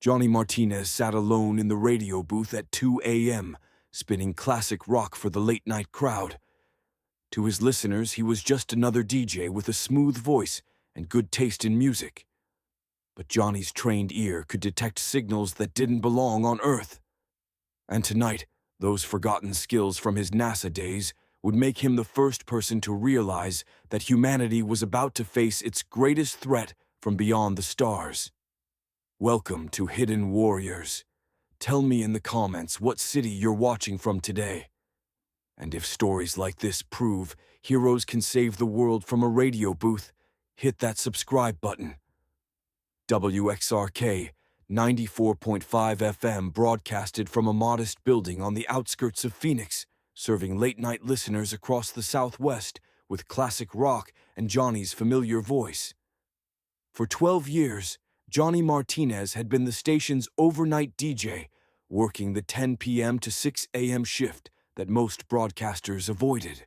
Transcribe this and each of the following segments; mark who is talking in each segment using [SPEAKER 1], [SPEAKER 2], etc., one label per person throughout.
[SPEAKER 1] Johnny Martinez sat alone in the radio booth at 2 a.m., spinning classic rock for the late-night crowd. To his listeners, he was just another DJ with a smooth voice and good taste in music. But Johnny's trained ear could detect signals that didn't belong on Earth. And tonight, those forgotten skills from his NASA days would make him the first person to realize that humanity was about to face its greatest threat from beyond the stars. Welcome to Hidden Warriors. Tell me in the comments what city you're watching from today. And if stories like this prove heroes can save the world from a radio booth, hit that subscribe button. WXRK 94.5 FM broadcasted from a modest building on the outskirts of Phoenix, serving late-night listeners across the Southwest with classic rock and Johnny's familiar voice. For 12 years, Johnny Martinez had been the station's overnight DJ, working the 10 p.m. to 6 a.m. shift that most broadcasters avoided.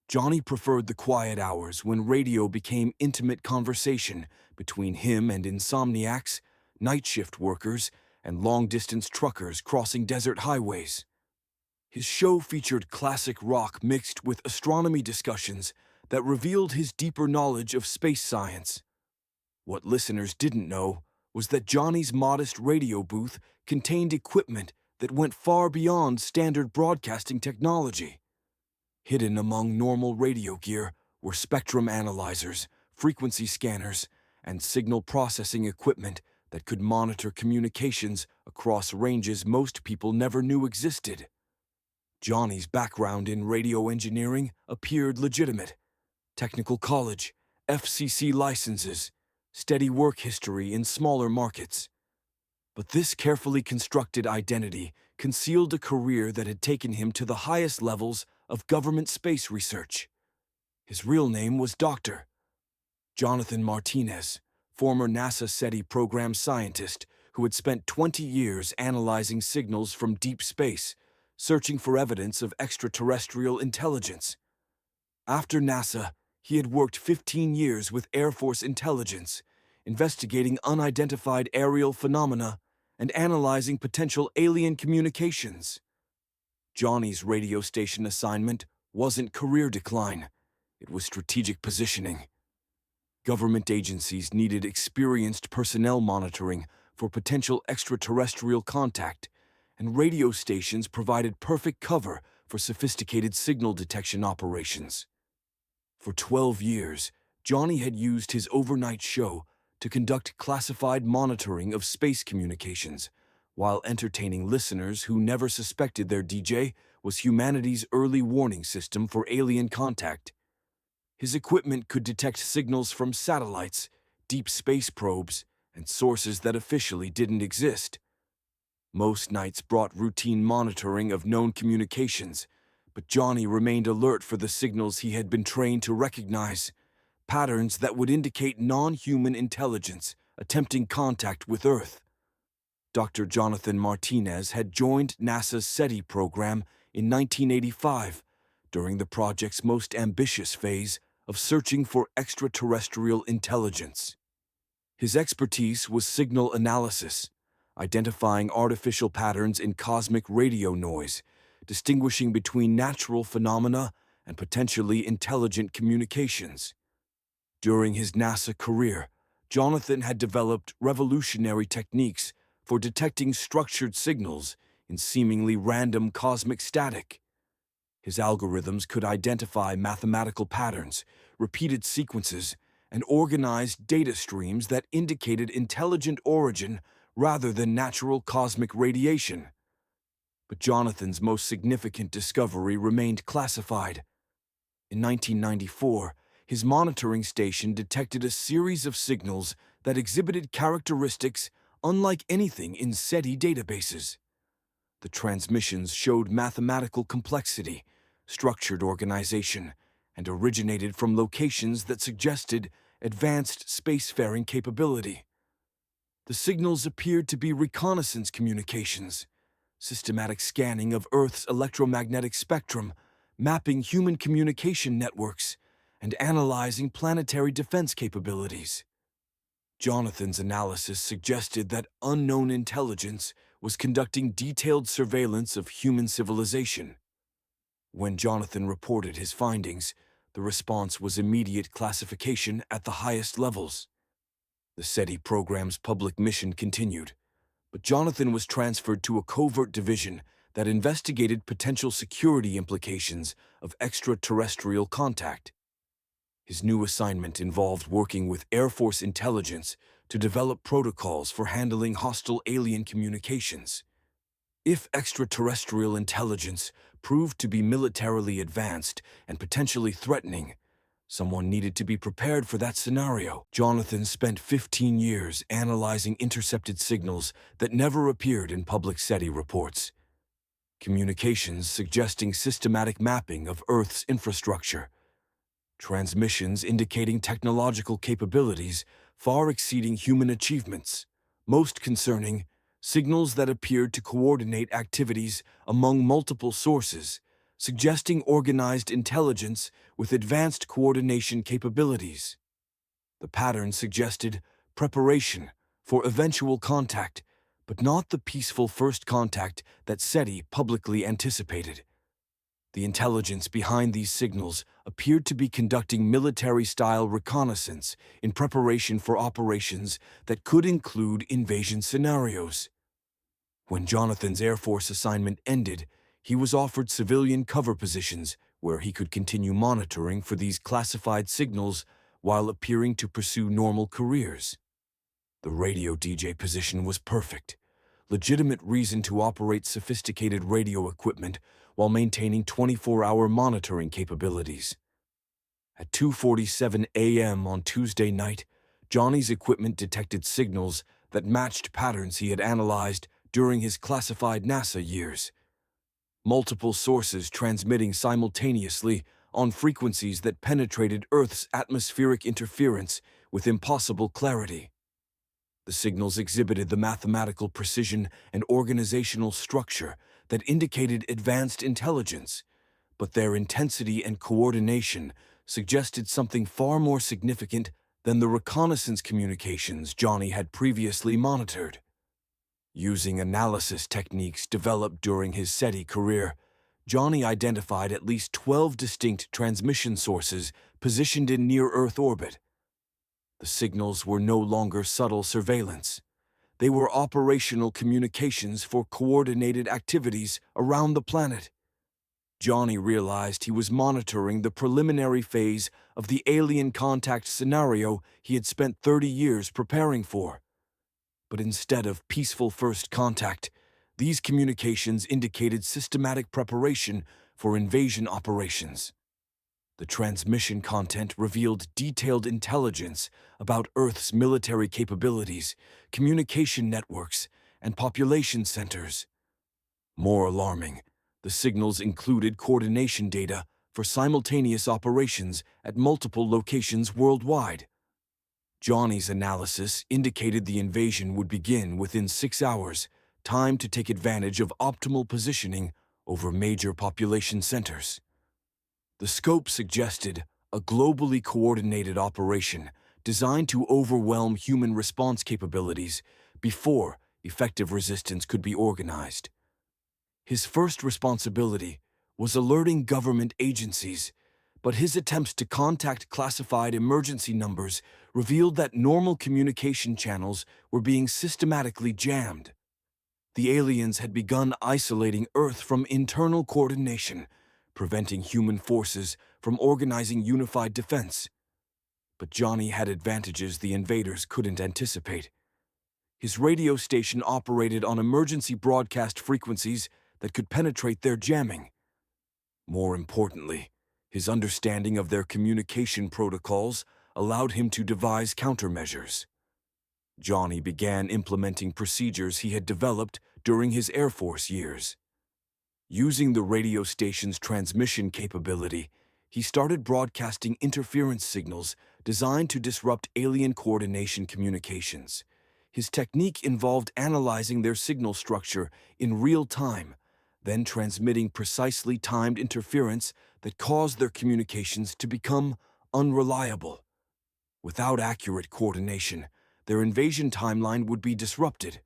[SPEAKER 1] Johnny preferred the quiet hours when radio became intimate conversation between him and insomniacs, night shift workers, and long-distance truckers crossing desert highways. His show featured classic rock mixed with astronomy discussions that revealed his deeper knowledge of space science. What listeners didn't know was that Johnny's modest radio booth contained equipment that went far beyond standard broadcasting technology. Hidden among normal radio gear were spectrum analyzers, frequency scanners, and signal processing equipment that could monitor communications across ranges most people never knew existed. Johnny's background in radio engineering appeared legitimate. Technical college, FCC licenses, steady work history in smaller markets. But this carefully constructed identity concealed a career that had taken him to the highest levels of government space research. His real name was Dr. Jonathan Martinez, former NASA SETI program scientist who had spent 20 years analyzing signals from deep space, searching for evidence of extraterrestrial intelligence. After NASA, he had worked 15 years with Air Force intelligence, investigating unidentified aerial phenomena and analyzing potential alien communications. Johnny's radio station assignment wasn't career decline, it was strategic positioning. Government agencies needed experienced personnel monitoring for potential extraterrestrial contact, and radio stations provided perfect cover for sophisticated signal detection operations. For 12 years, Johnny had used his overnight show to conduct classified monitoring of space communications, while entertaining listeners who never suspected their DJ was humanity's early warning system for alien contact. His equipment could detect signals from satellites, deep space probes, and sources that officially didn't exist. Most nights brought routine monitoring of known communications, but Johnny remained alert for the signals he had been trained to recognize, patterns that would indicate non-human intelligence attempting contact with Earth. Dr. Jonathan Martinez had joined NASA's SETI program in 1985, during the project's most ambitious phase of searching for extraterrestrial intelligence. His expertise was signal analysis, identifying artificial patterns in cosmic radio noise, distinguishing between natural phenomena and potentially intelligent communications. During his NASA career, Jonathan had developed revolutionary techniques for detecting structured signals in seemingly random cosmic static. His algorithms could identify mathematical patterns, repeated sequences, and organized data streams that indicated intelligent origin rather than natural cosmic radiation. But Jonathan's most significant discovery remained classified. In 1994, his monitoring station detected a series of signals that exhibited characteristics unlike anything in SETI databases. The transmissions showed mathematical complexity, structured organization, and originated from locations that suggested advanced spacefaring capability. The signals appeared to be reconnaissance communications, systematic scanning of Earth's electromagnetic spectrum, mapping human communication networks, and analyzing planetary defense capabilities. Jonathan's analysis suggested that unknown intelligence was conducting detailed surveillance of human civilization. When Jonathan reported his findings, the response was immediate classification at the highest levels. The SETI program's public mission continued, but Jonathan was transferred to a covert division that investigated potential security implications of extraterrestrial contact. His new assignment involved working with Air Force intelligence to develop protocols for handling hostile alien communications. If extraterrestrial intelligence proved to be militarily advanced and potentially threatening, someone needed to be prepared for that scenario. Jonathan spent 15 years analyzing intercepted signals that never appeared in public SETI reports. Communications suggesting systematic mapping of Earth's infrastructure. Transmissions indicating technological capabilities far exceeding human achievements. Most concerning, signals that appeared to coordinate activities among multiple sources, suggesting organized intelligence with advanced coordination capabilities. The pattern suggested preparation for eventual contact, but not the peaceful first contact that SETI publicly anticipated. The intelligence behind these signals appeared to be conducting military-style reconnaissance in preparation for operations that could include invasion scenarios. When Jonathan's Air Force assignment ended, he was offered civilian cover positions where he could continue monitoring for these classified signals while appearing to pursue normal careers. The radio DJ position was perfect. Legitimate reason to operate sophisticated radio equipment while maintaining 24-hour monitoring capabilities. At 2:47 a.m. on Tuesday night, Johnny's equipment detected signals that matched patterns he had analyzed during his classified NASA years. Multiple sources transmitting simultaneously on frequencies that penetrated Earth's atmospheric interference with impossible clarity. The signals exhibited the mathematical precision and organizational structure that indicated advanced intelligence, but their intensity and coordination suggested something far more significant than the reconnaissance communications Johnny had previously monitored. Using analysis techniques developed during his SETI career, Johnny identified at least 12 distinct transmission sources positioned in near-Earth orbit. The signals were no longer subtle surveillance. They were operational communications for coordinated activities around the planet. Johnny realized he was monitoring the preliminary phase of the alien contact scenario he had spent 30 years preparing for. But instead of peaceful first contact, these communications indicated systematic preparation for invasion operations. The transmission content revealed detailed intelligence about Earth's military capabilities, communication networks, and population centers. More alarming, the signals included coordination data for simultaneous operations at multiple locations worldwide. Johnny's analysis indicated the invasion would begin within 6 hours, time to take advantage of optimal positioning over major population centers. The scope suggested a globally coordinated operation designed to overwhelm human response capabilities before effective resistance could be organized. His first responsibility was alerting government agencies, but his attempts to contact classified emergency numbers revealed that normal communication channels were being systematically jammed. The aliens had begun isolating Earth from internal coordination, preventing human forces from organizing unified defense. But Johnny had advantages the invaders couldn't anticipate. His radio station operated on emergency broadcast frequencies that could penetrate their jamming. More importantly, his understanding of their communication protocols allowed him to devise countermeasures. Johnny began implementing procedures he had developed during his Air Force years. Using the radio station's transmission capability, he started broadcasting interference signals designed to disrupt alien coordination communications. His technique involved analyzing their signal structure in real time, then transmitting precisely timed interference that caused their communications to become unreliable. Without accurate coordination, their invasion timeline would be disrupted.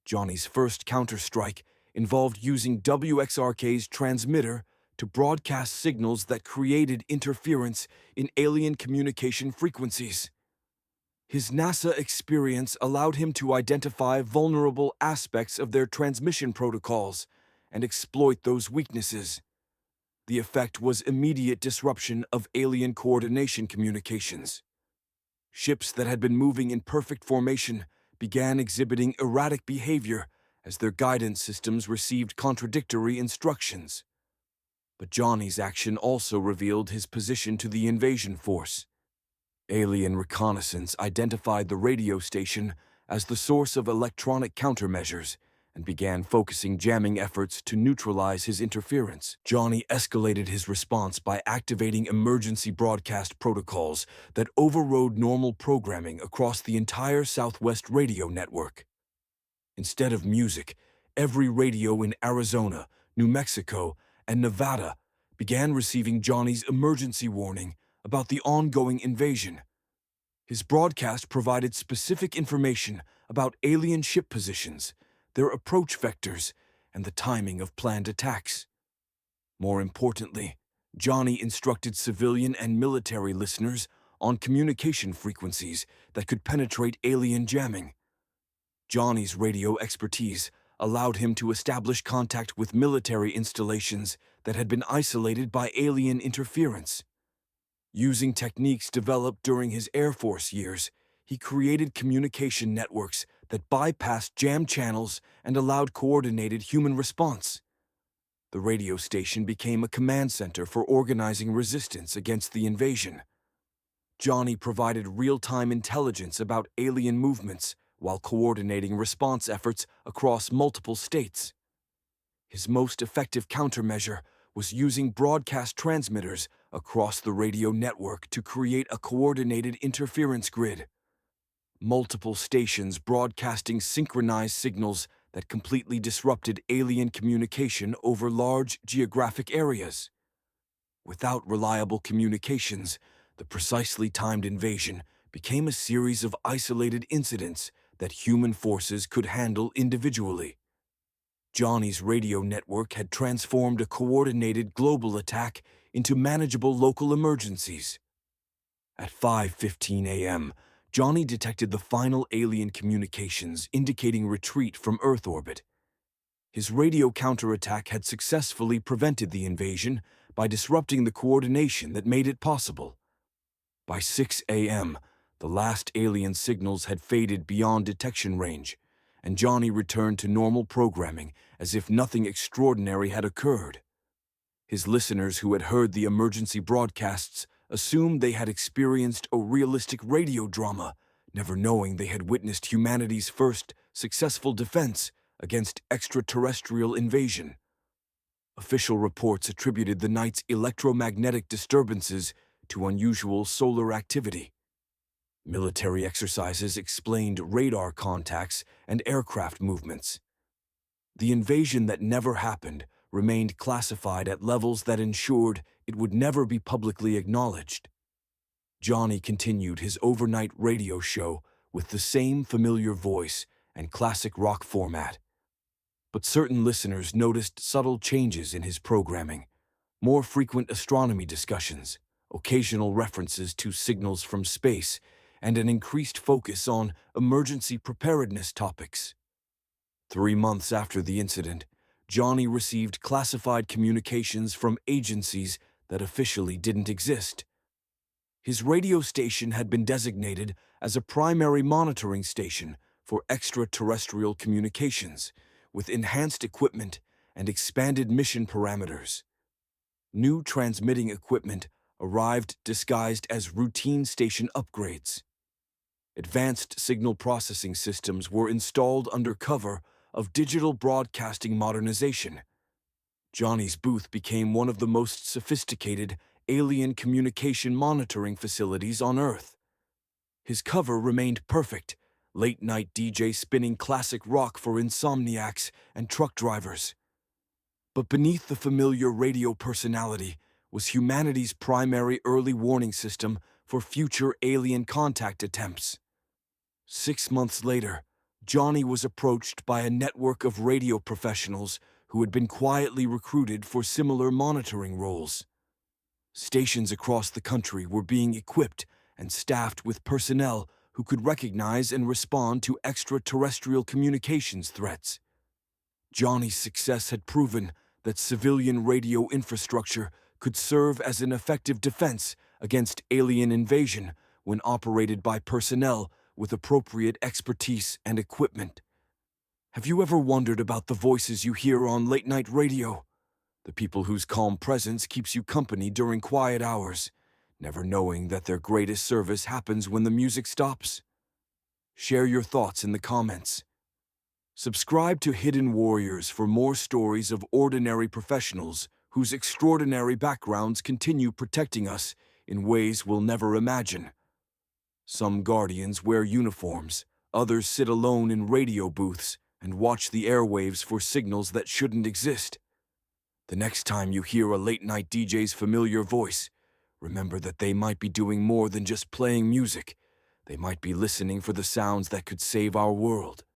[SPEAKER 1] Johnny's first counterstrike involved using WXRK's transmitter to broadcast signals that created interference in alien communication frequencies. His NASA experience allowed him to identify vulnerable aspects of their transmission protocols and exploit those weaknesses. The effect was immediate disruption of alien coordination communications. Ships that had been moving in perfect formation began exhibiting erratic behavior as their guidance systems received contradictory instructions. But Johnny's action also revealed his position to the invasion force. Alien reconnaissance identified the radio station as the source of electronic countermeasures and began focusing jamming efforts to neutralize his interference. Johnny escalated his response by activating emergency broadcast protocols that overrode normal programming across the entire Southwest radio network. Instead of music, every radio in Arizona, New Mexico, and Nevada began receiving Johnny's emergency warning about the ongoing invasion. His broadcast provided specific information about alien ship positions, their approach vectors, and the timing of planned attacks. More importantly, Johnny instructed civilian and military listeners on communication frequencies that could penetrate alien jamming. Johnny's radio expertise allowed him to establish contact with military installations that had been isolated by alien interference. Using techniques developed during his Air Force years, he created communication networks that bypassed jam channels and allowed coordinated human response. The radio station became a command center for organizing resistance against the invasion. Johnny provided real-time intelligence about alien movements while coordinating response efforts across multiple states. His most effective countermeasure was using broadcast transmitters across the radio network to create a coordinated interference grid. Multiple stations broadcasting synchronized signals that completely disrupted alien communication over large geographic areas. Without reliable communications, the precisely timed invasion became a series of isolated incidents that human forces could handle individually. Johnny's radio network had transformed a coordinated global attack into manageable local emergencies. At 5:15 a.m., Johnny detected the final alien communications indicating retreat from Earth orbit. His radio counterattack had successfully prevented the invasion by disrupting the coordination that made it possible. By 6 a.m., the last alien signals had faded beyond detection range, and Johnny returned to normal programming as if nothing extraordinary had occurred. His listeners who had heard the emergency broadcasts assumed they had experienced a realistic radio drama, never knowing they had witnessed humanity's first successful defense against extraterrestrial invasion. Official reports attributed the night's electromagnetic disturbances to unusual solar activity. Military exercises explained radar contacts and aircraft movements. The invasion that never happened remained classified at levels that ensured it would never be publicly acknowledged. Johnny continued his overnight radio show with the same familiar voice and classic rock format. But certain listeners noticed subtle changes in his programming, more frequent astronomy discussions, occasional references to signals from space, and an increased focus on emergency preparedness topics. 3 months after the incident, Johnny received classified communications from agencies that officially didn't exist. His radio station had been designated as a primary monitoring station for extraterrestrial communications, with enhanced equipment and expanded mission parameters. New transmitting equipment arrived disguised as routine station upgrades. Advanced signal processing systems were installed under cover of digital broadcasting modernization. Johnny's booth became one of the most sophisticated alien communication monitoring facilities on Earth. His cover remained perfect, late-night DJ spinning classic rock for insomniacs and truck drivers. But beneath the familiar radio personality was humanity's primary early warning system for future alien contact attempts. 6 months later, Johnny was approached by a network of radio professionals who had been quietly recruited for similar monitoring roles. Stations across the country were being equipped and staffed with personnel who could recognize and respond to extraterrestrial communications threats. Johnny's success had proven that civilian radio infrastructure could serve as an effective defense against alien invasion when operated by personnel with appropriate expertise and equipment. Have you ever wondered about the voices you hear on late-night radio? The people whose calm presence keeps you company during quiet hours, never knowing that their greatest service happens when the music stops? Share your thoughts in the comments. Subscribe to Hidden Warriors for more stories of ordinary professionals whose extraordinary backgrounds continue protecting us in ways we'll never imagine. Some guardians wear uniforms, others sit alone in radio booths and watch the airwaves for signals that shouldn't exist. The next time you hear a late-night DJ's familiar voice, remember that they might be doing more than just playing music. They might be listening for the sounds that could save our world.